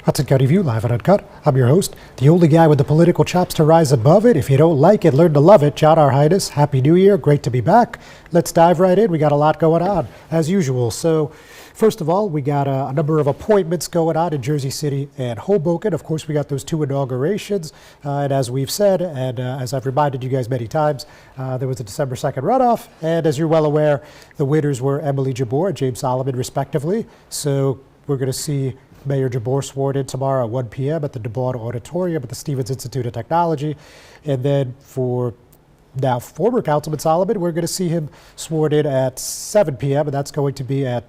Hudson County View, live and uncut. I'm your host, the only guy with the political chops to rise above it. If you don't like it, learn to love it. Jabbour Highness, Happy New Year. Great to be back. Let's dive right in. We got a lot going on, as usual. So, first of all, we got a number of appointments going on in Jersey City and Hoboken. Of course, we got those two inaugurations. And as we've said, and as I've reminded you guys many times, there was a December 2nd runoff. And as you're well aware, the winners were Emily Jabbour and James Solomon, respectively. So, we're going to see Mayor Jabbour sworn in tomorrow at 1 p.m. at the DeBaun Auditorium at the Stevens Institute of Technology. And then for now former Councilman Solomon, we're going to see him sworn in at 7 p.m. and that's going to be at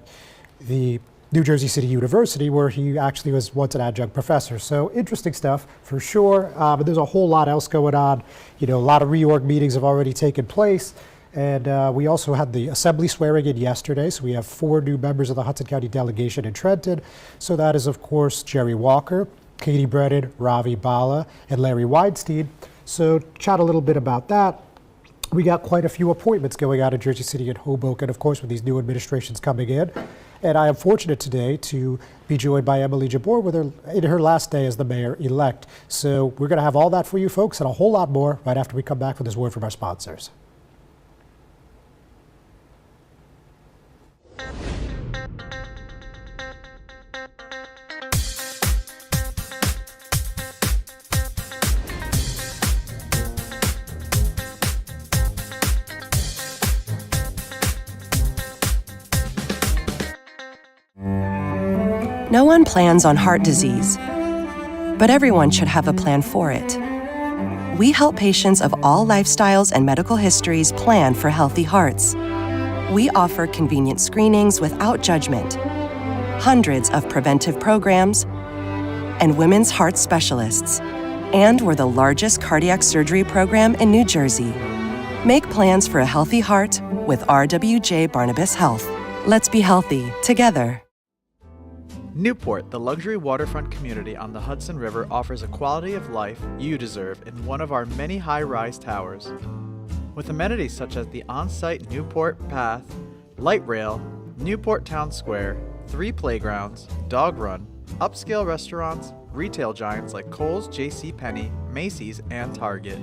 the New Jersey City University, where he actually was once an adjunct professor. So interesting stuff for sure. But there's a whole lot else going on. You know, a lot of reorg meetings have already taken place. And we also had the assembly swearing in yesterday. So we have 4 new members of the Hudson County delegation in Trenton. So that is, of course, Jerry Walker, Katie Brennan, Ravi Bala, and Larry Weinstein. So chat a little bit about that. We got quite a few appointments going on in Jersey City and Hoboken, of course, with these new administrations coming in. And I am fortunate today to be joined by Emily Jabbour in her last day as the mayor-elect. So we're going to have all that for you folks and a whole lot more right after we come back with this word from our sponsors. No one plans on heart disease, but everyone should have a plan for it. We help patients of all lifestyles and medical histories plan for healthy hearts. We offer convenient screenings without judgment, hundreds of preventive programs, and women's heart specialists. And we're the largest cardiac surgery program in New Jersey. Make plans for a healthy heart with RWJ Barnabas Health. Let's be healthy together. Newport, the luxury waterfront community on the Hudson River, offers a quality of life you deserve in one of our many high-rise towers. With amenities such as the on-site Newport Path, light rail, Newport Town Square, 3 playgrounds, dog run, upscale restaurants, retail giants like Kohl's, JCPenney, Macy's, and Target.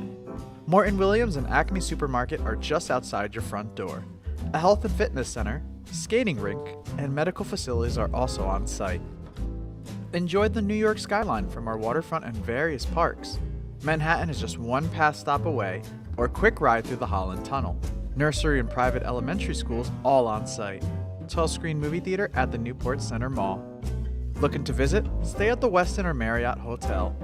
Morton Williams and Acme Supermarket are just outside your front door. A health and fitness center, skating rink, and medical facilities are also on site. Enjoy the New York skyline from our waterfront and various parks. Manhattan is just 1 pass stop away, or a quick ride through the Holland Tunnel. Nursery and private elementary schools all on site. 12-screen movie theater at the Newport Center Mall. Looking to visit? Stay at the Westin or Marriott Hotel.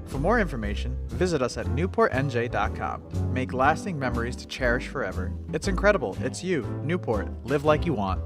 For more information, visit us at newportnj.com. Make lasting memories to cherish forever. It's incredible. It's you, Newport. Live like you want.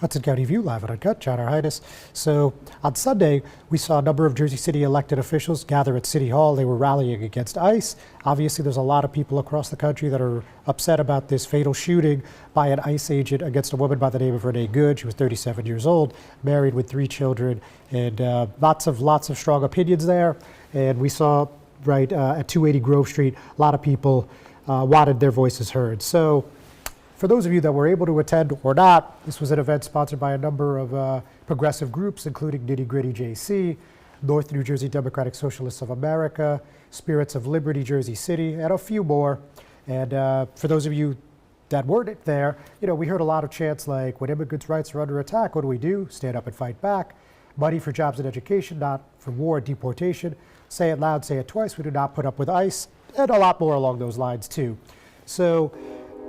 Hudson County View, live and uncut, Jabbour Highness. So on Sunday, we saw a number of Jersey City elected officials gather at City Hall. They were rallying against ICE. Obviously, there's a lot of people across the country that are upset about this fatal shooting by an ICE agent against a woman by the name of Renee Good. She was 37 years old, married with 3 children, and lots of strong opinions there. And we saw right at 280 Grove Street, a lot of people wanted their voices heard. So, for those of you that were able to attend or not, this was an event sponsored by a number of progressive groups, including Nitty Gritty JC, North New Jersey Democratic Socialists of America, Spirits of Liberty Jersey City, and a few more. And for those of you that weren't there, you know, we heard a lot of chants like, when immigrants' rights are under attack, what do? Stand up and fight back. Money for jobs and education, not for war and deportation. Say it loud, say it twice, we do not put up with ICE, and a lot more along those lines too. So,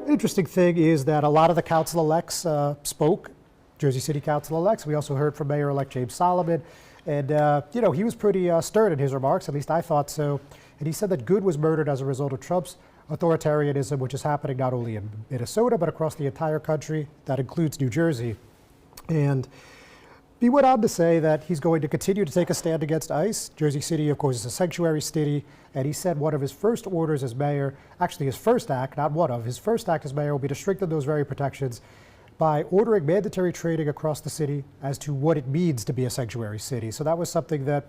interesting thing is that a lot of the council-elects spoke, Jersey City council-elects. We also heard from Mayor-elect James Solomon. And, you know, he was pretty stern in his remarks, at least I thought so. And he said that Good was murdered as a result of Trump's authoritarianism, which is happening not only in Minnesota, but across the entire country. That includes New Jersey. And he went on to say that he's going to continue to take a stand against ICE. Jersey City, of course, is a sanctuary city, and he said one of his first orders as mayor, actually his first act, not one of, his first act as mayor will be to strengthen those very protections by ordering mandatory training across the city as to what it means to be a sanctuary city. So that was something that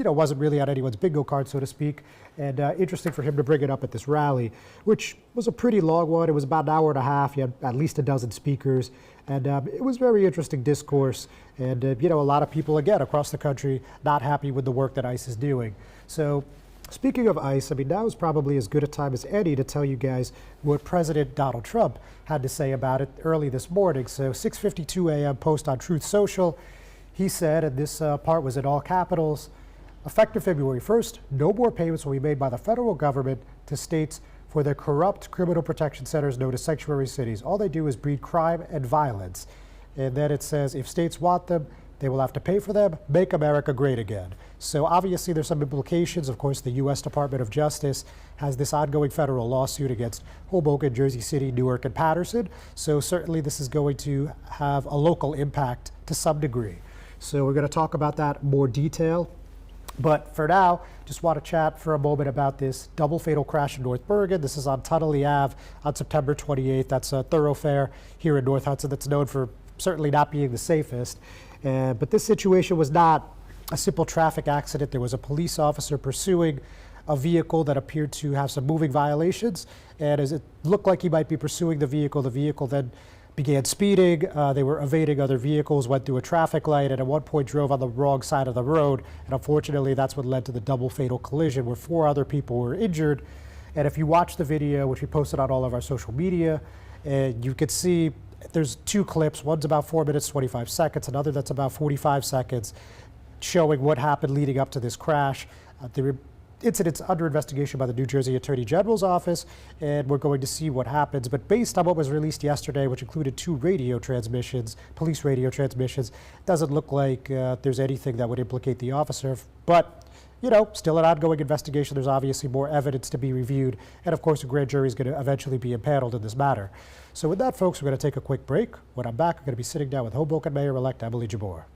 wasn't really on anyone's bingo card, so to speak. And interesting for him to bring it up at this rally, which was a pretty long one. It was about an hour and a half. You had at least a dozen speakers. And it was very interesting discourse. And, a lot of people, again, across the country, not happy with the work that ICE is doing. So speaking of ICE, now is probably as good a time as any to tell you guys what President Donald Trump had to say about it early this morning. So 6:52 a.m. post on Truth Social. He said, and this part was in all capitals, effective February 1st, no more payments will be made by the federal government to states for their corrupt criminal protection centers known as sanctuary cities. All they do is breed crime and violence. And then it says if states want them, they will have to pay for them. Make America great again. So obviously there's some implications. Of course, the U.S. Department of Justice has this ongoing federal lawsuit against Hoboken, Jersey City, Newark, and Patterson. So certainly this is going to have a local impact to some degree. So we're going to talk about that in more detail. But for now, just want to chat for a moment about this double fatal crash in North Bergen. This is on Tunnelly Ave on September 28th. That's a thoroughfare here in North Hudson that's known for certainly not being the safest. But this situation was not a simple traffic accident. There was a police officer pursuing a vehicle that appeared to have some moving violations. And as it looked like he might be pursuing the vehicle then began speeding. They were evading other vehicles, went through a traffic light, and at one point drove on the wrong side of the road. And unfortunately, that's what led to the double fatal collision where 4 other people were injured. And if you watch the video, which we posted on all of our social media, you could see there's 2 clips. One's about 4 minutes, 25 seconds. Another that's about 45 seconds showing what happened leading up to this crash. The incident's under investigation by the New Jersey Attorney General's office, and we're going to see what happens. But based on what was released yesterday, which included 2 radio transmissions, police radio transmissions, doesn't look like there's anything that would implicate the officer. But, still an ongoing investigation. There's obviously more evidence to be reviewed. And of course, a grand jury is going to eventually be impaneled in this matter. So with that, folks, we're going to take a quick break. When I'm back, I'm going to be sitting down with Hoboken Mayor-elect Emily Jabbour.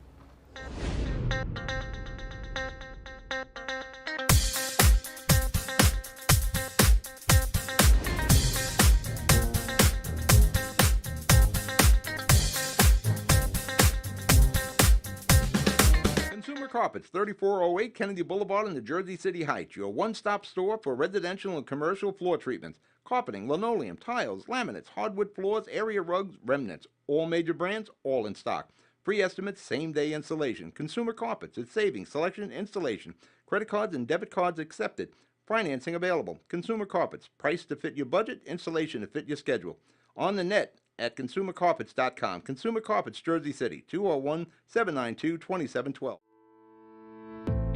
Carpets, 3408 Kennedy Boulevard in the Jersey City Heights, your one-stop store for residential and commercial floor treatments, carpeting, linoleum, tiles, laminates, hardwood floors, area rugs, remnants, all major brands, all in stock. Free estimates, same-day installation. Consumer Carpets, it's savings, selection, installation. Credit cards and debit cards accepted. Financing available. Consumer Carpets, price to fit your budget, installation to fit your schedule. On the net at consumercarpets.com. Consumer Carpets, Jersey City, 201-792-2712.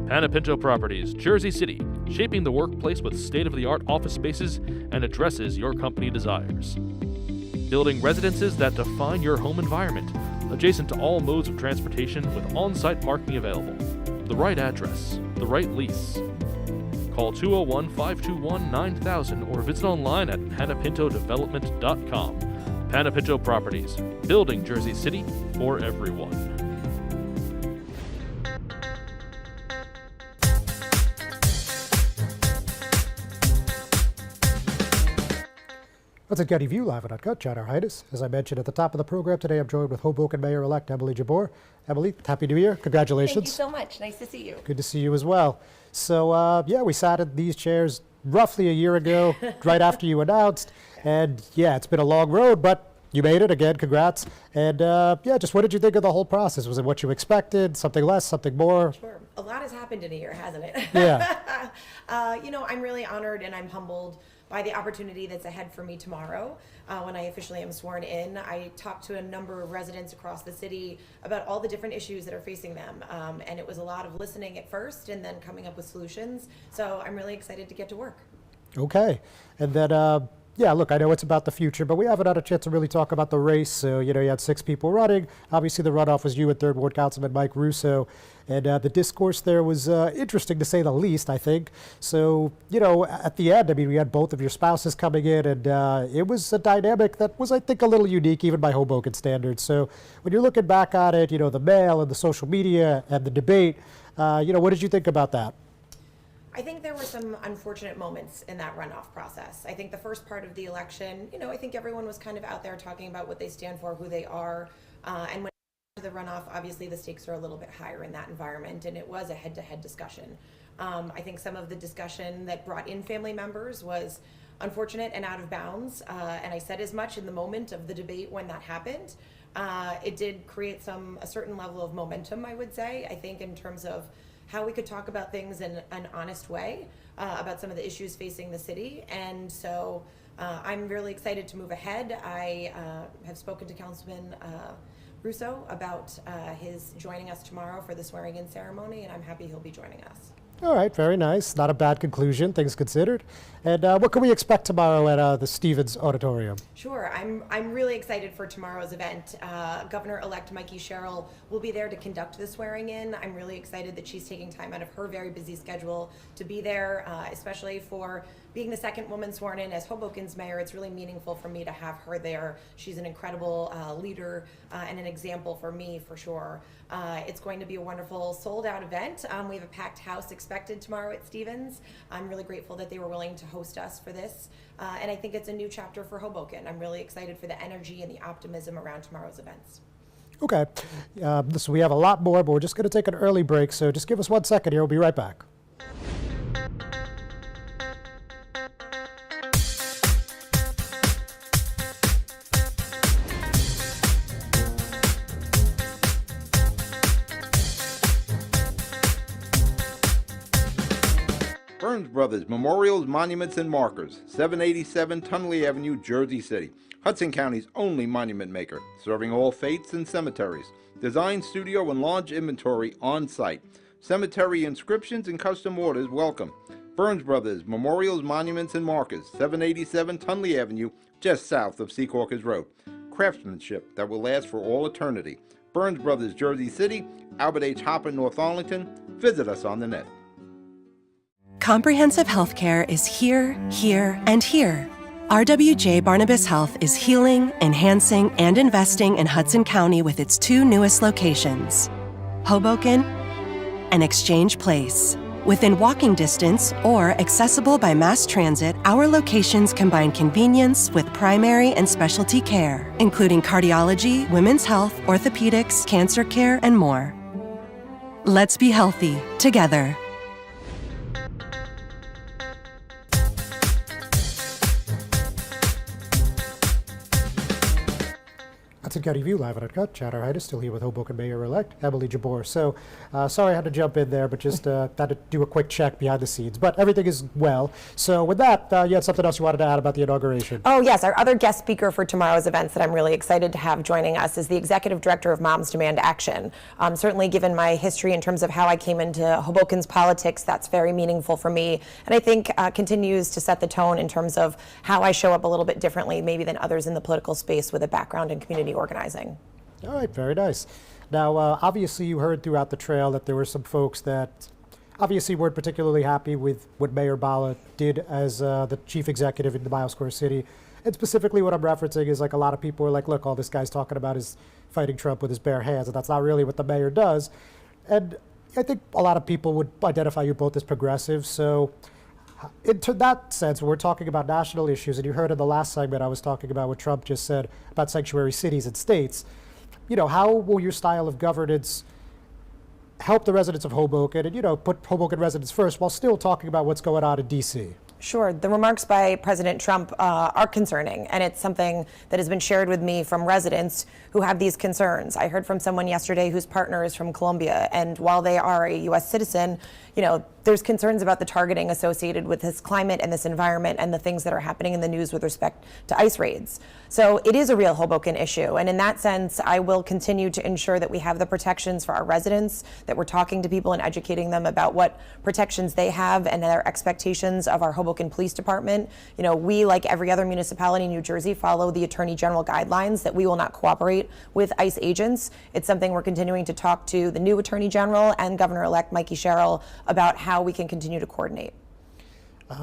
Panapinto Properties, Jersey City, shaping the workplace with state-of-the-art office spaces and addresses your company desires. Building residences that define your home environment, adjacent to all modes of transportation with on-site parking available. The right address, the right lease. Call 201-521-9000 or visit online at panapintodevelopment.com. Panapinto Properties, building Jersey City for everyone. What's at Getty View live and uncut? John R. Hydus. As I mentioned at the top of the program today, I'm joined with Hoboken Mayor-elect Emily Jabbour. Emily, Happy New Year. Congratulations. Thank you so much. Nice to see you. Good to see you as well. So, we sat in these chairs roughly a year ago, right after you announced. And, it's been a long road, but you made it again. Congrats. And, just what did you think of the whole process? Was it what you expected? Something less, something more? Sure. A lot has happened in a year, hasn't it? Yeah. I'm really honored and I'm humbled by the opportunity that's ahead for me tomorrow when I officially am sworn in. I talked to a number of residents across the city about all the different issues that are facing them. And it was a lot of listening at first and then coming up with solutions. So I'm really excited to get to work. Okay. And then, look, I know it's about the future, but we haven't had a chance to really talk about the race. So, you had 6 people running. Obviously, the runoff was you and 3rd Ward Councilman Mike Russo. And the discourse there was interesting to say the least, I think. So, at the end, we had both of your spouses coming in, and it was a dynamic that was, I think, a little unique, even by Hoboken standards. So when you're looking back on it, the mail and the social media and the debate, what did you think about that? I think there were some unfortunate moments in that runoff process. I think the first part of the election, I think everyone was kind of out there talking about what they stand for, who they are, and when The runoff, obviously the stakes are a little bit higher in that environment, and it was a head-to-head discussion. I think some of the discussion that brought in family members was unfortunate and out of bounds, and I said as much in the moment of the debate when that happened. It did create a certain level of momentum, I would say, I think, in terms of how we could talk about things in an honest way, about some of the issues facing the city. And so I'm really excited to move ahead. I have spoken to Councilman Russo about his joining us tomorrow for the swearing-in ceremony, and I'm happy he'll be joining us. All right, very nice. Not a bad conclusion, things considered. And what can we expect tomorrow at the Stevens Auditorium? Sure, I'm really excited for tomorrow's event. Governor-elect Mikey Sherrill will be there to conduct the swearing-in. I'm really excited that she's taking time out of her very busy schedule to be there, especially for being the second woman sworn in as Hoboken's mayor. It's really meaningful for me to have her there. She's an incredible leader and an example for me, for sure. It's going to be a wonderful sold-out event. We have a packed house expected tomorrow at Stevens. I'm really grateful that they were willing to host us for this. And I think it's a new chapter for Hoboken. I'm really excited for the energy and the optimism around tomorrow's events. Okay, so we have a lot more, but we're just going to take an early break, so just give us 1 second here. We'll be right back. Burns Brothers Memorials, Monuments, and Markers, 787 Tunley Avenue, Jersey City. Hudson County's only monument maker, serving all faiths and cemeteries. Design, studio, and large inventory on site. Cemetery inscriptions and custom orders welcome. Burns Brothers Memorials, Monuments, and Markers, 787 Tunley Avenue, just south of Secaucus Road. Craftsmanship that will last for all eternity. Burns Brothers, Jersey City, Albert H. Hopper, North Arlington. Visit us on the net. Comprehensive healthcare is here, here, and here. RWJ Barnabas Health is healing, enhancing, and investing in Hudson County with its 2 newest locations, Hoboken and Exchange Place. Within walking distance or accessible by mass transit, our locations combine convenience with primary and specialty care, including cardiology, women's health, orthopedics, cancer care, and more. Let's be healthy together. Hudson County View live at Uncut. Chad Arhitis still here with Hoboken Mayor-elect Emily Jabbour. So sorry I had to jump in there, but just had to do a quick check behind the scenes. But everything is well. So with that, you had something else you wanted to add about the inauguration? Oh yes, our other guest speaker for tomorrow's events that I'm really excited to have joining us is the Executive Director of Moms Demand Action. Certainly given my history in terms of how I came into Hoboken's politics, that's very meaningful for me. And I think continues to set the tone in terms of how I show up a little bit differently maybe than others in the political space with a background in community organizing. All right, very nice. Now, obviously you heard throughout the trail that there were some folks that obviously weren't particularly happy with what Mayor Bala did as the chief executive in the Mile Square City. And specifically what I'm referencing is like a lot of people are like, look, all this guy's talking about is fighting Trump with his bare hands, and that's not really what the mayor does. And I think a lot of people would identify you both as progressive. So into that sense, we're talking about national issues, and you heard in the last segment I was talking about what Trump just said about sanctuary cities and states. You know, how will your style of governance help the residents of Hoboken and, you know, put Hoboken residents first while still talking about what's going on in D.C.? Sure. The remarks by President Trump are concerning, and it's something that has been shared with me from residents who have these concerns. I heard from someone yesterday whose partner is from Colombia, and while they are a U.S. citizen, you know, there's concerns about the targeting associated with this climate and this environment and the things that are happening in the news with respect to ICE raids. So it is a real Hoboken issue, and in that sense, I will continue to ensure that we have the protections for our residents, that we're talking to people and educating them about what protections they have and their expectations of our Hoboken Police Department. You know, we, like every other municipality in New Jersey, follow the Attorney General guidelines that we will not cooperate with ICE agents. It's something we're continuing to talk to the new Attorney General and Governor-elect Mikey Sherrill about how we can continue to coordinate.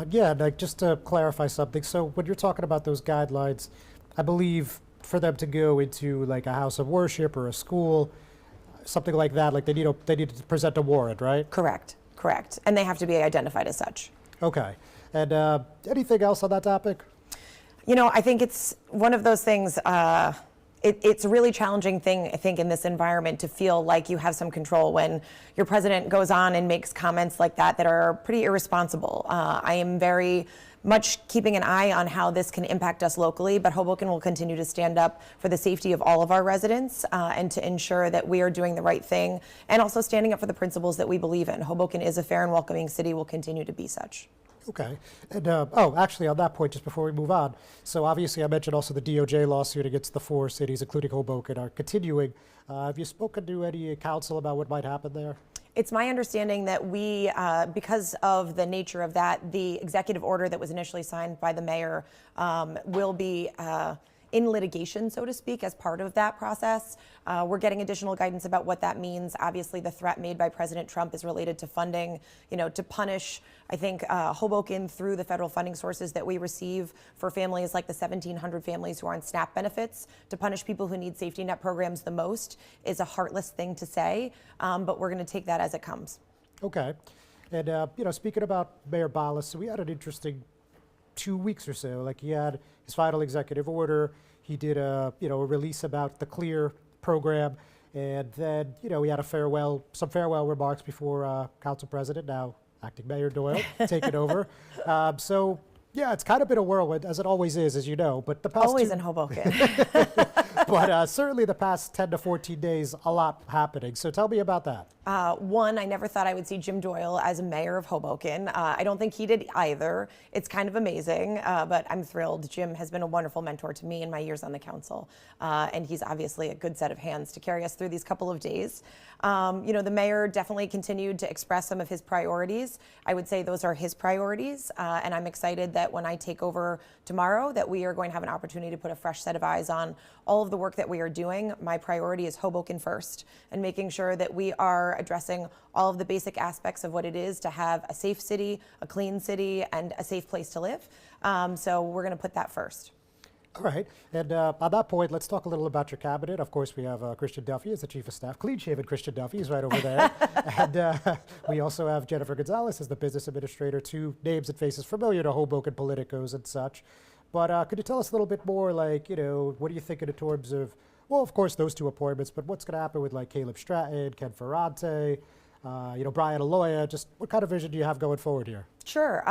Yeah, like just to clarify something. So when you're talking about those guidelines, I believe for them to go into like a house of worship or a school, something like that, like they need to present a warrant, right? Correct. And they have to be identified as such. Okay. And anything else on that topic? You know, I think it's one of those things, it's a really challenging thing, I think, in this environment to feel like you have some control when your president goes on and makes comments like that that are pretty irresponsible. I am very much keeping an eye on how this can impact us locally, but Hoboken will continue to stand up for the safety of all of our residents and to ensure that we are doing the right thing and also standing up for the principles that we believe in. Hoboken is a fair and welcoming city, will continue to be such. Okay. And, actually, on that point, just before we move on, so obviously I mentioned also the DOJ lawsuit against the 4 cities, including Hoboken, are continuing. Have you spoken to any counsel about what might happen there? It's my understanding that we, because of the nature of that, the executive order that was initially signed by the mayor will be in litigation, so to speak, as part of that process. We're getting additional guidance about what that means. Obviously, the threat made by President Trump is related to funding, to punish, I think, Hoboken through the federal funding sources that we receive for families like the 1,700 families who are on SNAP benefits. To punish people who need safety net programs the most is a heartless thing to say, but we're going to take that as it comes. Okay. And, speaking about Mayor Ballas, so we had an interesting 2 weeks or so. Like, he had his final executive order. He did a release about the CLEAR program, and then he had some farewell remarks before Council President, now Acting Mayor Doyle, taking over. So yeah, it's kind of been a whirlwind, as it always is, as you know. But the past always in Hoboken. But certainly the past 10 to 14 days, a lot happening. So tell me about that. One, I never thought I would see Jim Doyle as mayor of Hoboken. I don't think he did either. It's kind of amazing, but I'm thrilled. Jim has been a wonderful mentor to me in my years on the council, and he's obviously a good set of hands to carry us through these couple of days. The mayor definitely continued to express some of his priorities. I would say those are his priorities, and I'm excited that when I take over tomorrow, that we are going to have an opportunity to put a fresh set of eyes on all of the work that we are doing. My priority is Hoboken first, and making sure that we are addressing all of the basic aspects of what it is to have a safe city, a clean city, and a safe place to live. So we're going to put that first. All right. And on that point, let's talk a little about your cabinet. Of course, we have Christian Duffy as the Chief of Staff. Clean-shaven Christian Duffy is right over there. And we also have Jennifer Gonzalez as the Business Administrator, 2 names and faces familiar to Hoboken politicos and such. But could you tell us a little bit more, like, what are you thinking in terms of, well, of course, those 2 appointments, but what's going to happen with, like, Caleb Stratton, Ken Ferrante, Brian Aloya? Just what kind of vision do you have going forward here? Sure.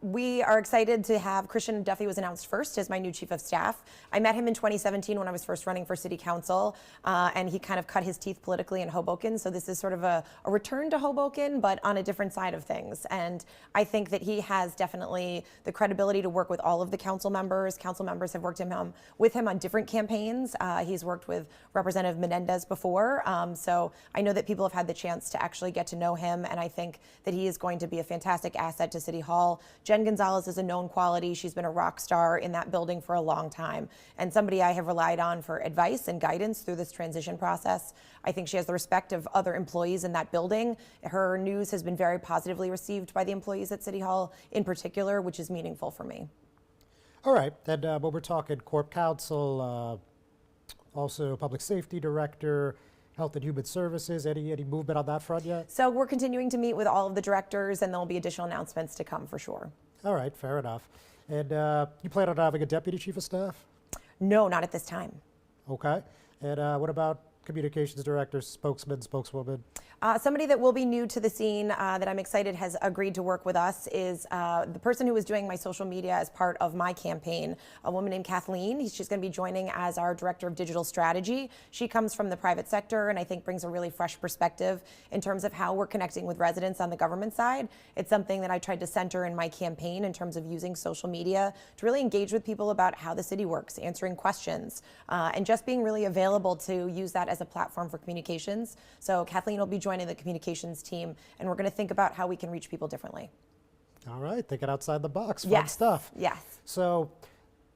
We are excited to have Christian Duffy was announced first as my new Chief of Staff. I met him in 2017 when I was first running for City Council, and he kind of cut his teeth politically in Hoboken. So this is sort of a return to Hoboken, but on a different side of things. And I think that he has definitely the credibility to work with all of the council members. Council members have worked with him on different campaigns. He's worked with Representative Menendez before. So I know that people have had the chance to actually get to know him, and I think that he is going to be a fantastic asset to City Hall. Jen Gonzalez is a known quality. She's been a rock star in that building for a long time, and somebody I have relied on for advice and guidance through this transition process. I think she has the respect of other employees in that building. Her news has been very positively received by the employees at City Hall in particular, which is meaningful for me. All right. And when we're talking Corp Council, also Public Safety Director, Health and Human Services, any movement on that front yet? So we're continuing to meet with all of the directors, and there'll be additional announcements to come for sure. All right, fair enough. And you plan on having a Deputy Chief of Staff? No, not at this time. Okay. And what about Communications Director, Spokesman, Spokeswoman? Somebody that will be new to the scene that I'm excited has agreed to work with us is the person who was doing my social media as part of my campaign, a woman named Kathleen. She's going to be joining as our Director of Digital Strategy. She comes from the private sector and I think brings a really fresh perspective in terms of how we're connecting with residents on the government side. It's something that I tried to center in my campaign in terms of using social media to really engage with people about how the city works, answering questions, and just being really available to use that as a platform for communications. So Kathleen will be joining the communications team, and we're going to think about how we can reach people differently. All right, thinking outside the box, fun Yes. stuff. Yes. So,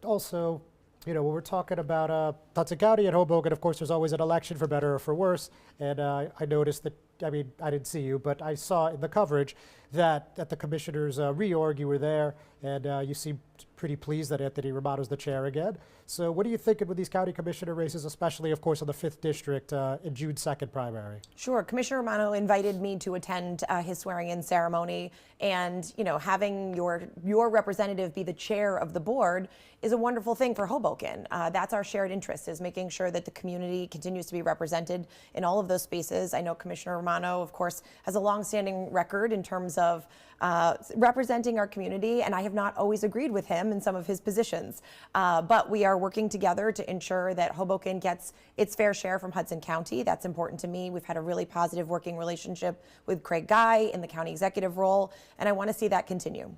also, when we're talking about Hudson County and Hoboken, of course, there's always an election for better or for worse. And I noticed that, I didn't see you, but I saw in the coverage that at the commissioners' reorg you were there, and you seem pretty pleased that Anthony Romano's the chair again. So what are you thinking with these county commissioner races, especially, of course, in the 5th District in June 2nd primary? Sure. Commissioner Romano invited me to attend his swearing-in ceremony, and having your representative be the chair of the board is a wonderful thing for Hoboken. That's our shared interest, is making sure that the community continues to be represented in all of those spaces. I know Commissioner Romano, of course, has a long-standing record in terms of representing our community, and I have not always agreed with him in some of his positions. But we are working together to ensure that Hoboken gets its fair share from Hudson County. That's important to me. We've had a really positive working relationship with Craig Guy in the county executive role, and I want to see that continue.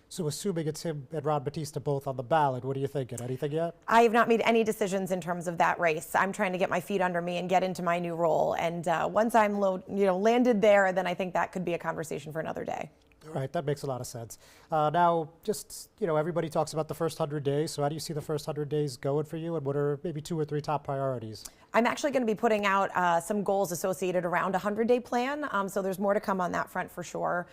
So assuming it's him and Ron Batista both on the ballot, what are you thinking? Anything yet? I have not made any decisions in terms of that race. I'm trying to get my feet under me and get into my new role. And once I'm landed there, then I think that could be a conversation for another day. All right, that makes a lot of sense. Now, just, everybody talks about the first 100 days. So how do you see the first 100 days going for you? And what are maybe 2 or 3 top priorities? I'm actually going to be putting out some goals associated around a 100-day plan. So there's more to come on that front for sure.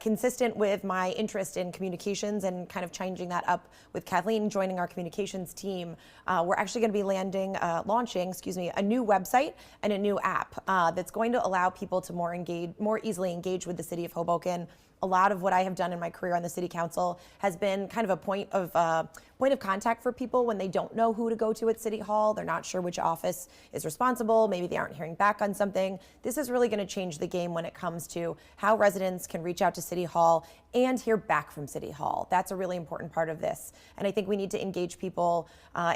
Consistent with my interest in communications and kind of changing that up with Kathleen joining our communications team, we're actually going to be launching a new website and a new app that's going to allow people to more easily engage with the city of Hoboken. A lot of what I have done in my career on the city council has been kind of a point of contact for people when they don't know who to go to at City Hall. They're not sure which office is responsible. Maybe they aren't hearing back on something. This is really going to change the game when it comes to how residents can reach out to City Hall and hear back from City Hall. That's a really important part of this. And I think we need to engage people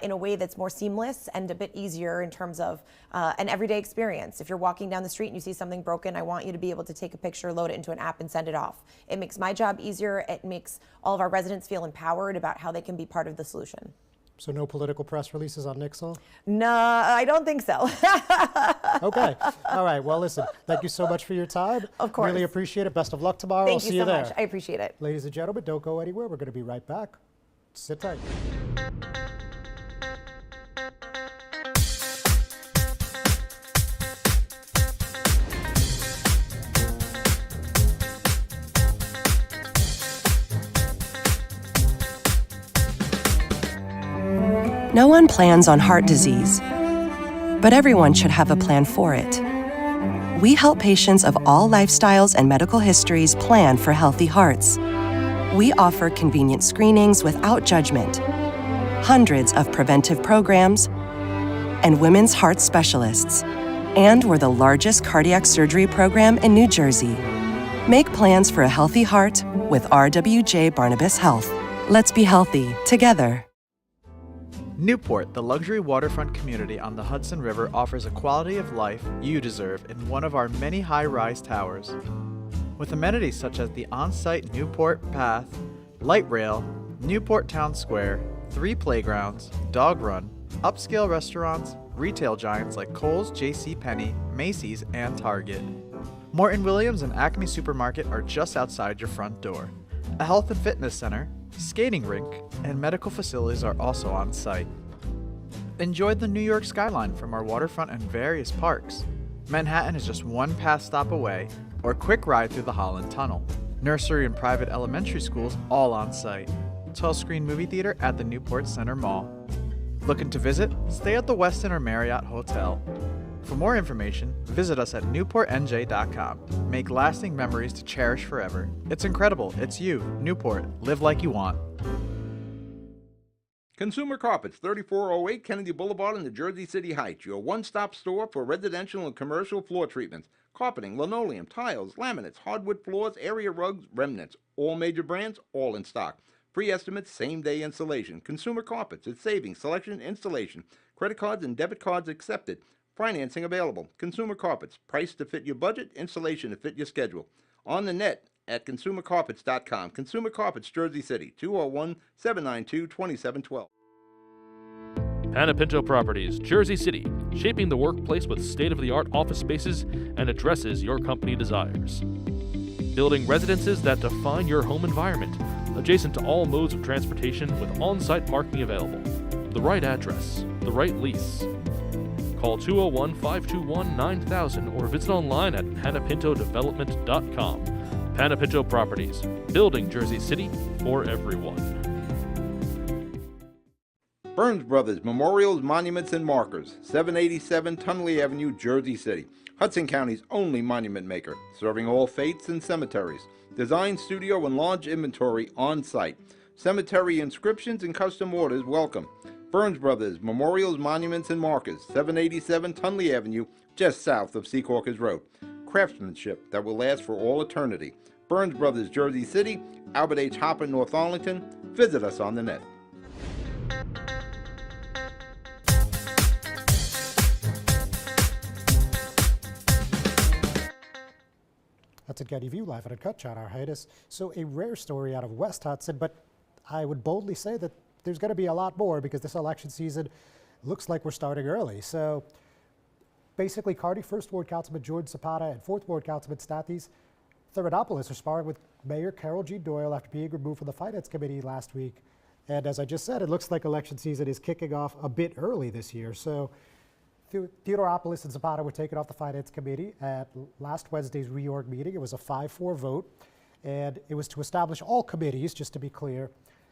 in a way that's more seamless and a bit easier in terms of an everyday experience. If you're walking down the street and you see something broken, I want you to be able to take a picture, load it into an app, and send it off. It makes my job easier. It makes all of our residents feel empowered about how they can be part of the solution. So no political press releases on Nixle? No, I don't think so. Okay. All right. Well, listen, thank you so much for your time. Of course. Really appreciate it. Best of luck tomorrow. Thank I'll see you you so there. much. I appreciate it. Ladies and gentlemen, don't go anywhere. We're going to be right back. Sit tight. No one plans on heart disease, but everyone should have a plan for it. We help patients of all lifestyles and medical histories plan for healthy hearts. We offer convenient screenings without judgment, hundreds of preventive programs, and women's heart specialists. And we're the largest cardiac surgery program in New Jersey. Make plans for a healthy heart with RWJ Barnabas Health. Let's be healthy together. Newport, the luxury waterfront community on the Hudson River, offers a quality of life you deserve in one of our many high-rise towers. With amenities such as the on-site Newport Path, light rail, Newport Town Square, 3 playgrounds, dog run, upscale restaurants, retail giants like Kohl's, JCPenney, Macy's, and Target. Morton Williams and Acme Supermarket are just outside your front door. A health and fitness center, skating rink, and medical facilities are also on site. Enjoy the New York skyline from our waterfront and various parks. Manhattan is just one pass stop away, or a quick ride through the Holland Tunnel. Nursery and private elementary schools all on site. 12-screen movie theater at the Newport Center Mall. Looking to visit? Stay at the Westin or Marriott Hotel. For more information, visit us at newportnj.com. Make lasting memories to cherish forever. It's incredible. It's you, Newport. Live like you want. Consumer Carpets, 3408 Kennedy Boulevard in the Jersey City Heights. Your one-stop store for residential and commercial floor treatments. Carpeting, linoleum, tiles, laminates, hardwood floors, area rugs, remnants. All major brands, all in stock. Free estimates, same-day installation. Consumer Carpets, it's savings, selection, installation. Credit cards and debit cards accepted. Financing available. Consumer Carpets, price to fit your budget, installation to fit your schedule. On the net at consumercarpets.com. Consumer Carpets, Jersey City, 201-792-2712. Panapinto Properties, Jersey City, shaping the workplace with state-of-the-art office spaces and addresses your company desires. Building residences that define your home environment, adjacent to all modes of transportation with on-site parking available. The right address, the right lease. Call 201-521-9000 or visit online at panapintodevelopment.com. Panapinto Properties, building Jersey City for everyone. Burns Brothers Memorials, Monuments, and Markers, 787 Tunley Avenue, Jersey City. Hudson County's only monument maker, serving all faiths and cemeteries. Design, studio, and large inventory on site. Cemetery inscriptions and custom orders welcome. Burns Brothers Memorials, Monuments, and Markers, 787 Tunley Avenue, just south of Secaucus Road. Craftsmanship that will last for all eternity. Burns Brothers, Jersey City, Albert H. Hopper, North Arlington. Visit us on the net. That's a Getty View live at Uncut, John Arhitis. So a rare story out of West Hudson, but I would boldly say that there's going to be a lot more because this election season looks like we're starting early. So basically, Kearney 1st Ward Councilman Jordan Zapata and 4th Ward Councilman Stathis Therodopoulos are sparring with Mayor Carol G. Doyle after being removed from the Finance Committee last week. And as I just said, it looks like election season is kicking off a bit early this year. So Theodopoulos and Zapata were taken off the Finance Committee at last Wednesday's reorg meeting. It was a 5-4 vote, and it was to establish all committees, just to be clear.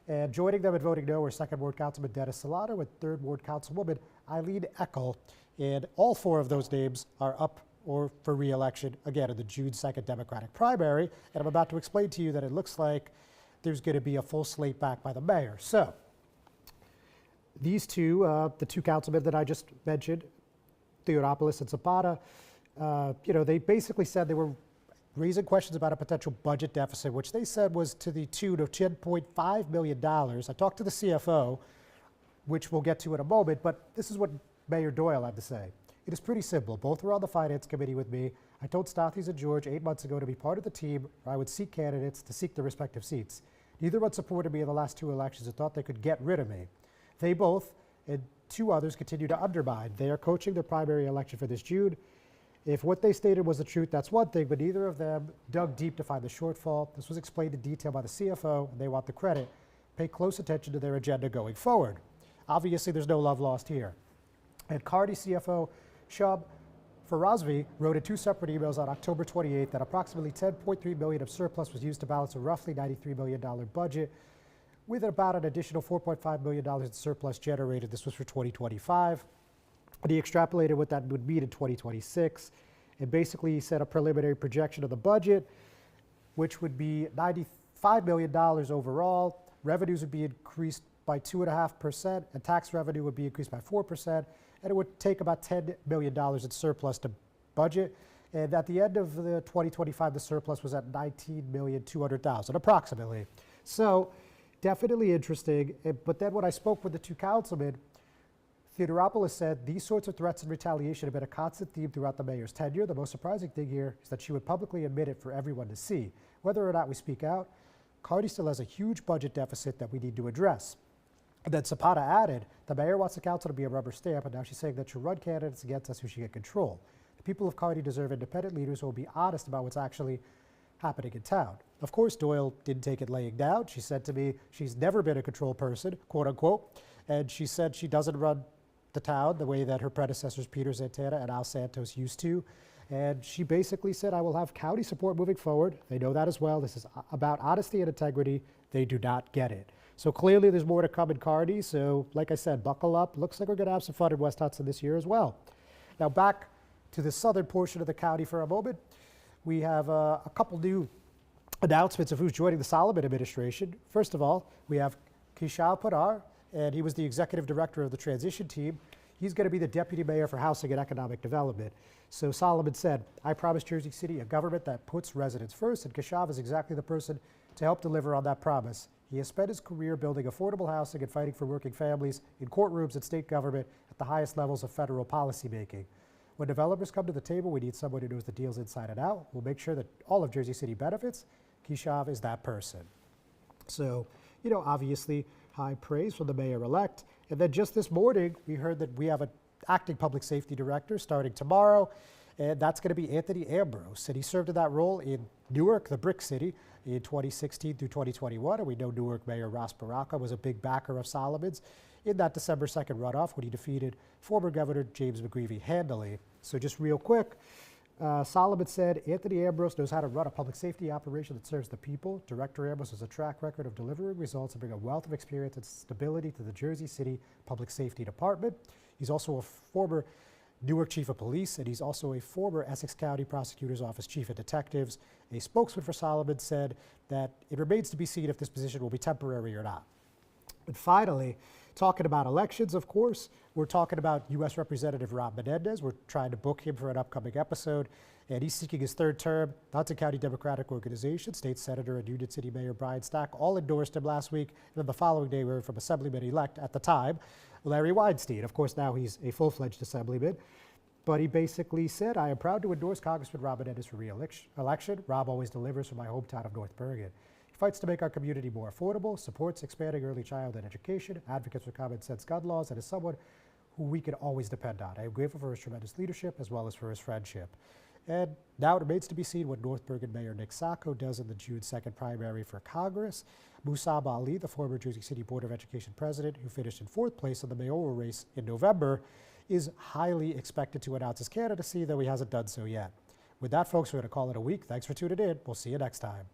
And joining them in voting no were 2nd Ward Councilman Dennis Solano and 3rd Ward Councilwoman Eileen Eckel. And all 4 of those names are up or for re-election, again, in the June 2nd Democratic primary. And I'm about to explain to you that it looks like there's going to be a full slate back by the mayor. So these two, the 2 councilmen that I just mentioned, Theodopoulos and Zapata, they basically said they were raising questions about a potential budget deficit, which they said was to the tune of $10.5 million. I talked to the CFO, which we'll get to in a moment, but this is what Mayor Doyle had to say. It is pretty simple. Both were on the Finance Committee with me. I told Stathis and George 8 months ago to be part of the team where I would seek candidates to seek their respective seats. Neither one supported me in the last 2 elections and thought they could get rid of me. They both, and 2 others, continue to undermine. They are coaching their primary election for this June. If what they stated was the truth, that's one thing, but neither of them dug deep to find the shortfall. This was explained in detail by the CFO, and they want the credit. Pay close attention to their agenda going forward. Obviously, there's no love lost here. And Kearney CFO Shub Farazvi wrote in 2 separate emails on October 28th that approximately $10.3 million of surplus was used to balance a roughly $93 million budget, with about an additional $4.5 million in surplus generated. This was for 2025. And he extrapolated what that would mean in 2026. And basically he said a preliminary projection of the budget, which would be $95 million overall. Revenues would be increased by 2.5%, and tax revenue would be increased by 4%. And it would take about $10 million in surplus to budget. And at the end of the 2025, the surplus was at $19,200,000 approximately. So definitely interesting. But then when I spoke with the 2 councilmen, Theodoropoulos said these sorts of threats and retaliation have been a constant theme throughout the mayor's tenure. The most surprising thing here is that she would publicly admit it for everyone to see. Whether or not we speak out, Kearney still has a huge budget deficit that we need to address. And then Zapata added, the mayor wants the council to be a rubber stamp, and now she's saying that she'll run candidates against us who she can control. The people of Kearney deserve independent leaders who will be honest about what's actually happening in town. Of course, Doyle didn't take it laying down. She said to me she's never been a control person, quote unquote, and she said she doesn't run the town the way that her predecessors Peter Zantana and Al Santos used to. And she basically said, I will have county support moving forward. They know that as well. This is about honesty and integrity. They do not get it. So clearly there's more to come in Kearney. So like I said, buckle up. Looks like we're going to have some fun in West Hudson this year as well. Now back to the southern portion of the county for a moment. We have a couple new announcements of who's joining the Solomon administration. First of all, we have Keshav Padar, and he was the executive director of the transition team. He's going to be the deputy mayor for housing and economic development. So Solomon said, I promise Jersey City a government that puts residents first, and Keshav is exactly the person to help deliver on that promise. He has spent his career building affordable housing and fighting for working families in courtrooms and state government at the highest levels of federal policymaking. When developers come to the table, we need someone who knows the deals inside and out. We'll make sure that all of Jersey City benefits. Keshav is that person. So, obviously high praise from the mayor-elect. And then just this morning, we heard that we have an acting public safety director starting tomorrow, and that's going to be Anthony Ambrose. And he served in that role in Newark, the Brick City, in 2016 through 2021. And we know Newark Mayor Ross Baraka was a big backer of Solomon's in that December 2nd runoff when he defeated former Governor James McGreevey handily. So just real quick, Solomon said Anthony Ambrose knows how to run a public safety operation that serves the people. Director Ambrose has a track record of delivering results and bring a wealth of experience and stability to the Jersey City Public Safety Department. He's also a former Newark Chief of Police, and he's also a former Essex County Prosecutor's Office Chief of Detectives. A spokesman for Solomon said that it remains to be seen if this position will be temporary or not. And finally, talking about elections, of course, we're talking about U.S. Representative Rob Menendez. We're trying to book him for an upcoming episode, and he's seeking his third term. The Hudson County Democratic Organization, State Senator and Union City Mayor Brian Stack all endorsed him last week. And then the following day, we heard from Assemblyman-elect at the time, Larry Weinstein. Of course, now he's a full-fledged Assemblyman. But he basically said, I am proud to endorse Congressman Rob Menendez for re-election. Rob always delivers from my hometown of North Bergen. He fights to make our community more affordable, supports expanding early childhood education, advocates for common sense gun laws, and is someone who we can always depend on. I am grateful for his tremendous leadership as well as for his friendship. And now it remains to be seen what North Bergen Mayor Nick Sacco does in the June 2nd primary for Congress. Musab Ali, the former Jersey City Board of Education president, who finished in 4th place in the mayoral race in November, is highly expected to announce his candidacy, though he hasn't done so yet. With that, folks, we're going to call it a week. Thanks for tuning in. We'll see you next time.